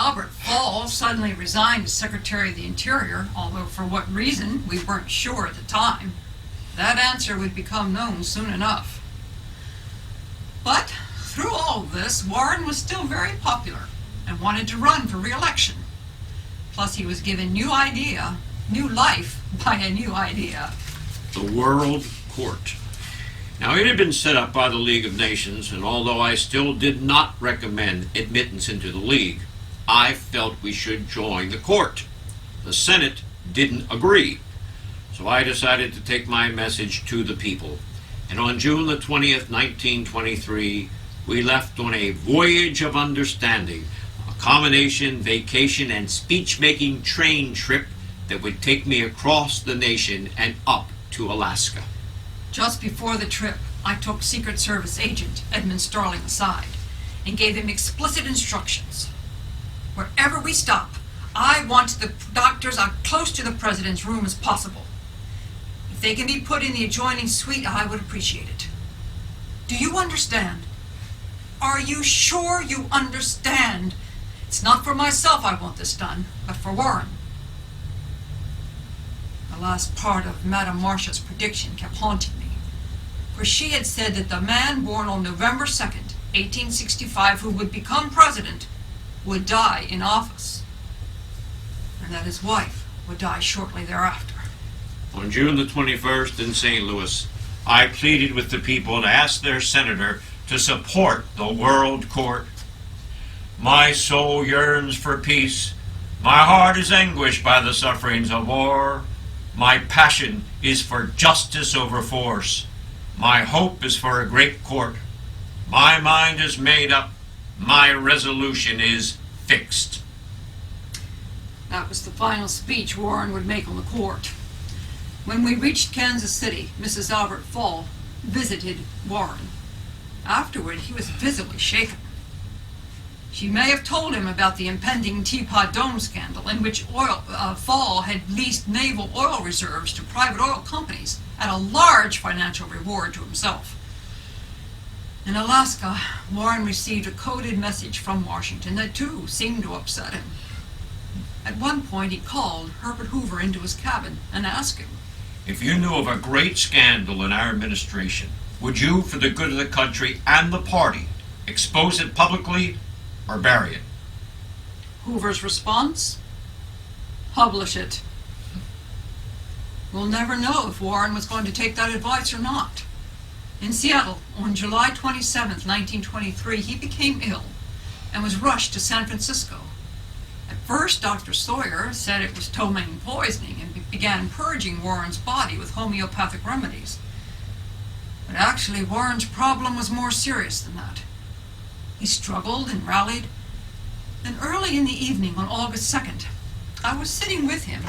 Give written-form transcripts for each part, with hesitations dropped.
Albert Fall suddenly resigned as Secretary of the Interior, although for what reason we weren't sure at the time. That answer would become known soon enough. But through all of this, Warren was still very popular and wanted to run for re-election. Plus he was given new life by a new idea. The World Court. Now, it had been set up by the League of Nations, and although I still did not recommend admittance into the League, I felt we should join the court. The Senate didn't agree, so I decided to take my message to the people. And on June the 20th, 1923, we left on a voyage of understanding, a combination vacation and speech-making train trip that would take me across the nation and up to Alaska. Just before the trip, I took Secret Service agent Edmund Starling aside and gave him explicit instructions. Wherever we stop, I want the doctors as close to the president's room as possible. If they can be put in the adjoining suite, I would appreciate it. Do you understand? Are you sure you understand? It's not for myself I want this done, but for Warren. The last part of Madame Marcia's prediction kept haunting me, for she had said that the man born on November 2nd, 1865, who would become president, would die in office, and that his wife would die shortly thereafter. On June the 21st in St. Louis, I pleaded with the people to ask their senator to support the World Court. My soul yearns for peace. My heart is anguished by the sufferings of war. My passion is for justice over force. My hope is for a great court. My mind is made up. My resolution is fixed. That was the final speech Warren would make on the court. When we reached Kansas City, Mrs. Albert Fall visited Warren. Afterward, he was visibly shaken. She may have told him about the impending Teapot Dome scandal, in which Fall had leased naval oil reserves to private oil companies at a large financial reward to himself. In Alaska, Warren received a coded message from Washington that, too, seemed to upset him. At one point, he called Herbert Hoover into his cabin and asked him, "If you knew of a great scandal in our administration, would you, for the good of the country and the party, expose it publicly or bury it?" Hoover's response? Publish it. We'll never know if Warren was going to take that advice or not. In Seattle, on July 27, 1923, he became ill and was rushed to San Francisco. At first, Dr. Sawyer said it was ptomaine poisoning and began purging Warren's body with homeopathic remedies. But actually, Warren's problem was more serious than that. He struggled and rallied. Then early in the evening on August 2nd, I was sitting with him,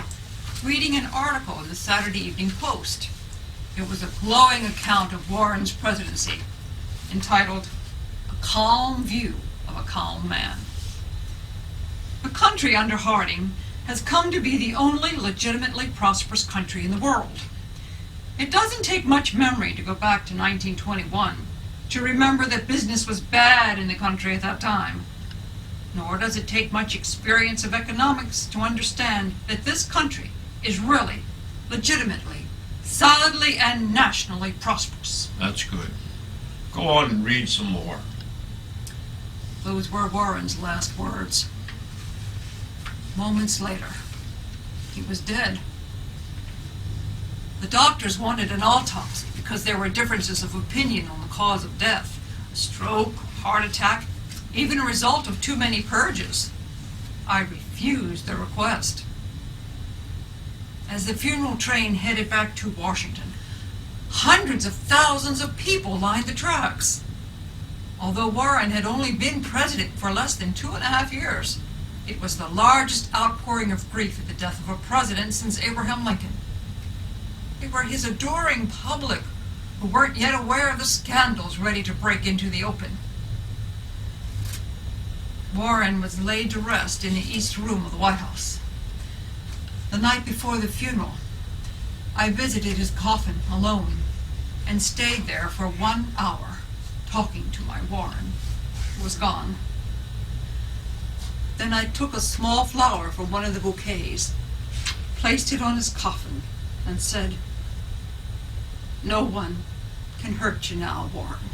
reading an article in the Saturday Evening Post. It was a glowing account of Warren's presidency, entitled "A Calm View of a Calm Man." The country under Harding has come to be the only legitimately prosperous country in the world. It doesn't take much memory to go back to 1921 to remember that business was bad in the country at that time. Nor does it take much experience of economics to understand that this country is really, legitimately, solidly and nationally prosperous. That's good. Go on and read some more. Those were Warren's last words. Moments later, he was dead. The doctors wanted an autopsy because there were differences of opinion on the cause of death. A stroke, a heart attack, even a result of too many purges. I refused the request. As the funeral train headed back to Washington, hundreds of thousands of people lined the tracks. Although Warren had only been president for less than 2.5 years, it was the largest outpouring of grief at the death of a president since Abraham Lincoln. It were his adoring public who weren't yet aware of the scandals ready to break into the open. Warren was laid to rest in the East Room of the White House. The night before the funeral, I visited his coffin alone and stayed there for 1 hour talking to my Warren, who was gone. Then I took a small flower from one of the bouquets, placed it on his coffin, and said, "No one can hurt you now, Warren."